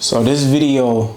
So this video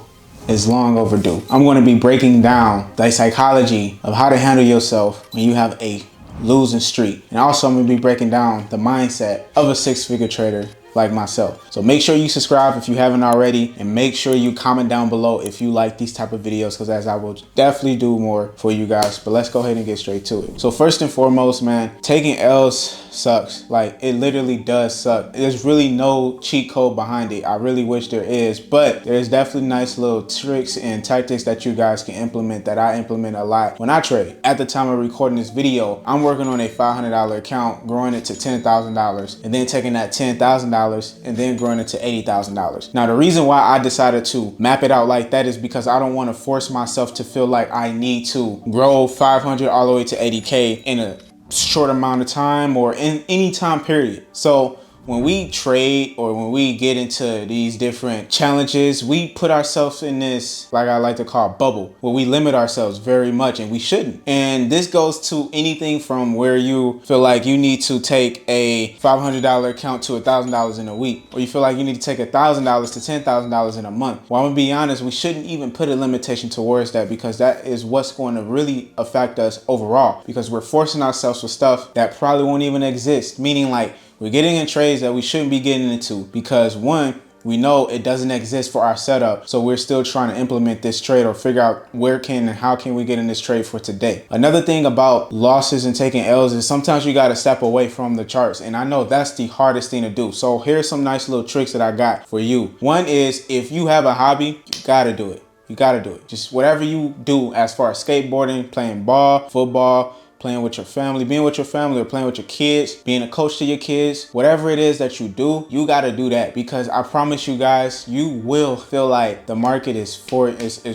is long overdue. I'm going to be breaking down the psychology of how to handle yourself when you have a losing streak. And also I'm going to be breaking down the mindset of a six-figure trader like myself. So make sure you subscribe if you haven't already, and make sure you comment down below if you like these type of videos, because as I will definitely do more for you guys. But let's go ahead and get straight to it. So first and foremost, man, taking L's sucks. Like, it literally does suck. There's really no cheat code behind it. I really wish there is, but there's definitely nice little tricks and tactics that you guys can implement that I implement a lot when I trade. At the time of recording this video, I'm working on a $500 account, growing it to $10,000, and then taking that $10,000 and then growing it to $80,000. Now, the reason why I decided to map it out like that is because I don't want to force myself to feel like I need to grow 500 all the way to 80K in a short amount of time or in any time period. So when we trade or when we get into these different challenges, we put ourselves in this, like I like to call, bubble, where we limit ourselves very much, and we shouldn't. And this goes to anything from where you feel like you need to take a $500 account to $1,000 in a week, or you feel like you need to take $1,000 to $10,000 in a month. Well, I'm gonna be honest, we shouldn't even put a limitation towards that, because that is what's going to really affect us overall, because we're forcing ourselves with stuff that probably won't even exist. Meaning, like, we're getting in trades that we shouldn't be getting into because, one, we know it doesn't exist for our setup. So we're still trying to implement this trade or figure out where can and how can we get in this trade for today. Another thing about losses and taking L's is sometimes you got to step away from the charts. And I know that's the hardest thing to do. So here's some nice little tricks that I got for you. One is, if you have a hobby, you got to do it. You got to do it. Just whatever you do as far as skateboarding, playing ball, football, playing with your family, being with your family, or playing with your kids, being a coach to your kids, whatever it is that you do, you got to do that, because I promise you guys, you will feel like the market is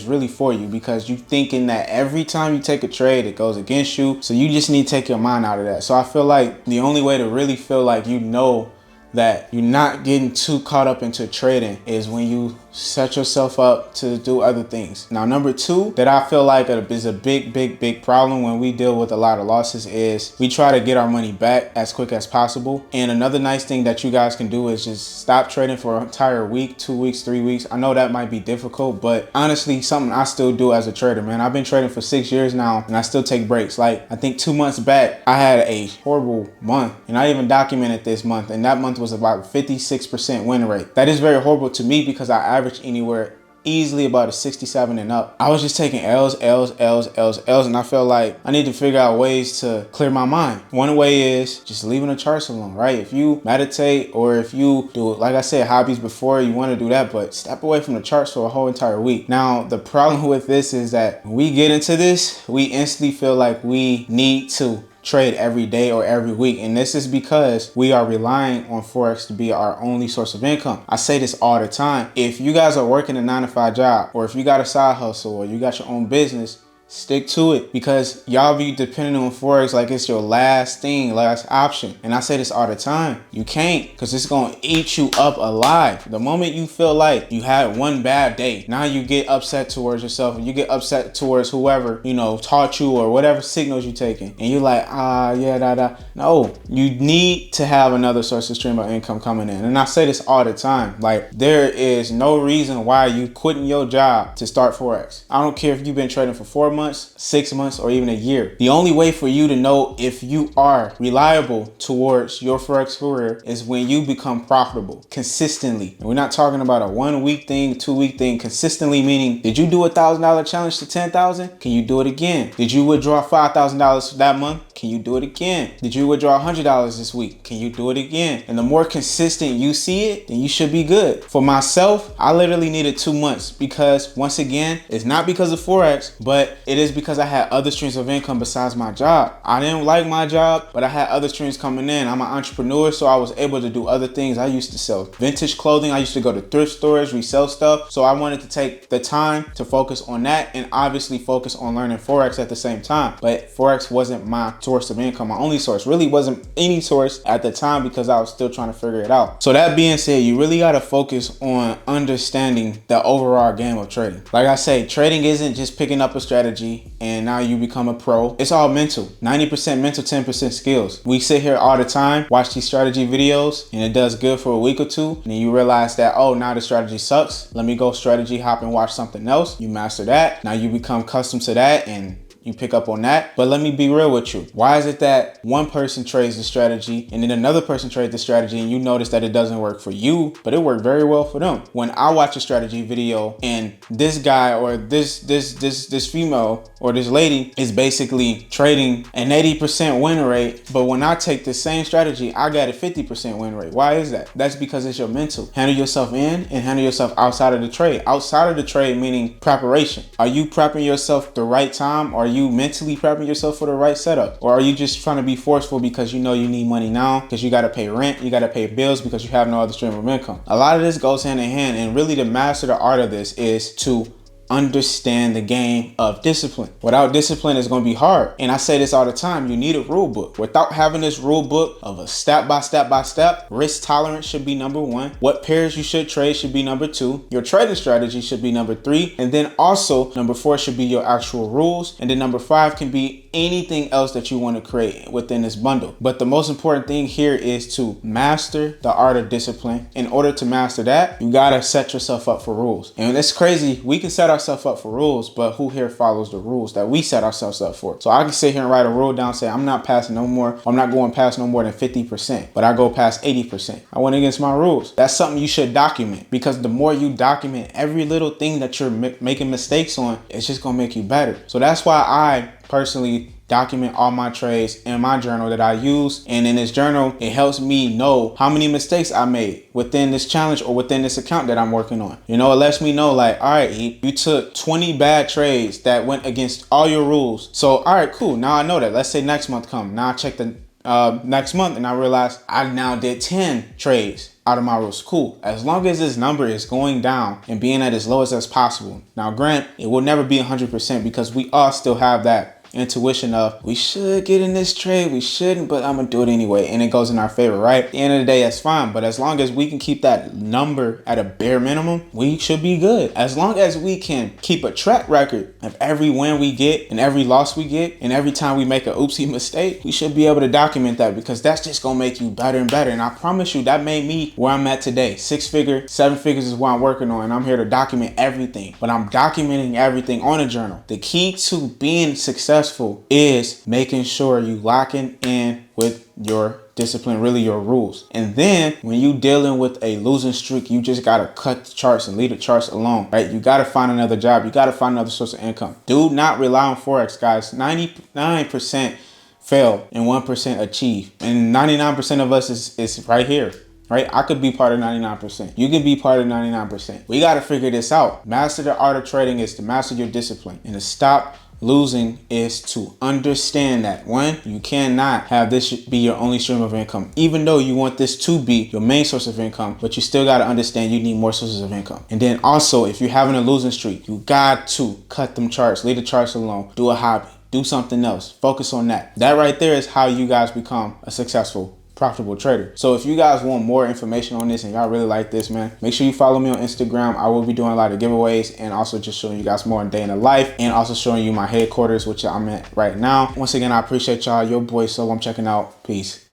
really for you, because you thinking that every time you take a trade, it goes against you. So you just need to take your mind out of that. So I feel like the only way to really feel like you know that you're not getting too caught up into trading is when you set yourself up to do other things. Now, number two that I feel like is a big problem when we deal with a lot of losses is we try to get our money back as quick as possible. And another nice thing that you guys can do is just stop trading for an entire week, 2 weeks, 3 weeks. I know that might be difficult, but honestly, something I still do as a trader, man. I've been trading for 6 years now, and I still take breaks. Like, I think 2 months back, I had a horrible month, and I even documented this month, and that month was about 56% win rate. That is very horrible to me, because I average anywhere easily about a 67 and up. I was just taking L's, and I felt like I need to figure out ways to clear my mind. One way is just leaving the charts alone, right? If you meditate, or if you do, like I said, hobbies before, you want to do that, but step away from the charts for a whole entire week. Now, the problem with this is that when we get into this, we instantly feel like we need to trade every day or every week, and this is because we are relying on Forex to be our only source of income. I say this all the time. If you guys are working a 9-to-5 job, or if you got a side hustle, or you got your own business, stick to it, because y'all be depending on Forex like it's your last thing, last option. And I say this all the time. You can't, because it's going to eat you up alive. The moment you feel like you had one bad day, now you get upset towards yourself, and you get upset towards whoever, you know, taught you, or whatever signals you're taking. And you're like, No, you need to have another source of stream of income coming in. And I say this all the time. Like, there is no reason why you quitting your job to start Forex. I don't care if you've been trading for 4 months, 6 months, or even a year. The only way for you to know if you are reliable towards your Forex career is when you become profitable consistently. And we're not talking about a 1 week thing, 2 week thing. Consistently meaning, did you do a $1,000 challenge to 10,000? Can you do it again? Did you withdraw $5,000 that month? Can you do it again? Did you withdraw $100 this week? Can you do it again? And the more consistent you see it, then you should be good. For myself, I literally needed 2 months, because once again, it's not because of Forex, but it is because I had other streams of income besides my job. I didn't like my job, but I had other streams coming in. I'm an entrepreneur, so I was able to do other things. I used to sell vintage clothing. I used to go to thrift stores, resell stuff. So I wanted to take the time to focus on that, and obviously focus on learning Forex at the same time. But Forex wasn't my source of income. My only source really wasn't any source at the time, because I was still trying to figure it out. So that being said, you really got to focus on understanding the overall game of trading. Like I say, trading isn't just picking up a strategy strategy and now you become a pro. It's all mental. 90% mental, 10% skills. We sit here all the time, watch these strategy videos, and it does good for a week or two. And then you realize that, oh, now the strategy sucks. Let me go strategy hop and watch something else. You master that. Now you become accustomed to that and you pick up on that. But let me be real with you. Why is it that one person trades the strategy and then another person trades the strategy and you notice that it doesn't work for you, but it worked very well for them? When I watch a strategy video and this guy or this female or this lady is basically trading an 80% win rate, but when I take the same strategy, I got a 50% win rate. Why is that? That's because it's your mental. Handle yourself in and handle yourself outside of the trade. Outside of the trade meaning preparation. Are you prepping yourself the right time? Are you mentally prepping yourself for the right setup? Or are you just trying to be forceful because you know you need money now, because you got to pay rent, you got to pay bills because you have no other stream of income? A lot of this goes hand in hand, and really to master the art of this is to understand the game of discipline. Without discipline, it's going to be hard. And I say this all the time, you need a rule book. Without having this rule book of a step by step, risk tolerance should be number 1. What pairs you should trade should be number 2. Your trading strategy should be number 3. And then also number 4 should be your actual rules. And then number 5 can be anything else that you want to create within this bundle. But the most important thing here is to master the art of discipline. In order to master that, you got to set yourself up for rules. And it's crazy. We can set ourselves up for rules, but who here follows the rules that we set ourselves up for? So I can sit here and write a rule down, say I'm not passing no more, I'm not going past no more than 50%, but I go past 80%. I went against my rules. That's something you should document, because the more you document every little thing that you're making mistakes on, it's just gonna make you better. So that's why I personally document all my trades in my journal that I use. And in this journal, it helps me know how many mistakes I made within this challenge or within this account that I'm working on. You know, it lets me know like, all right, you took 20 bad trades that went against all your rules. So, all right, cool. Now I know that. Let's say next month come. Now I check the next month and I realize I now did 10 trades out of my rules. Cool. As long as this number is going down and being at as low as possible. Now, grant, it will never be 100% because we all still have that intuition of we should get in this trade, we shouldn't, but I'm gonna do it anyway, and it goes in our favor, right? At the end of the day, that's fine. But as long as we can keep that number at a bare minimum, we should be good. As long as we can keep a track record of every win we get and every loss we get and every time we make a oopsie mistake, we should be able to document that, because that's just gonna make you better and better. And I promise you, that made me where I'm at today. 6 figure, 7 figures is what I'm working on, and I'm here to document everything. But I'm documenting everything on a journal. The key to being successful is making sure you locking in with your discipline, really your rules. And then when you dealing with a losing streak, you just gotta cut the charts and leave the charts alone, right? You gotta find another job. You gotta find another source of income. Do not rely on Forex, guys. 99% fail and 1% achieve. And 99% of us is right here. Right? I could be part of 99%. You can be part of 99%. We got to figure this out. Master the art of trading is to master your discipline, and to stop losing is to understand that one, you cannot have this be your only stream of income, even though you want this to be your main source of income. But you still got to understand you need more sources of income. And then also, if you're having a losing streak, you got to cut them charts, leave the charts alone, do a hobby, do something else, focus on that. That right there is how you guys become a successful, profitable trader. So if you guys want more information on this and y'all really like this, man, make sure you follow me on Instagram. I will be doing a lot of giveaways and also just showing you guys more day in the life, and also showing you my headquarters, which I'm at right now. Once again, I appreciate y'all. Your boy, so I'm checking out. Peace.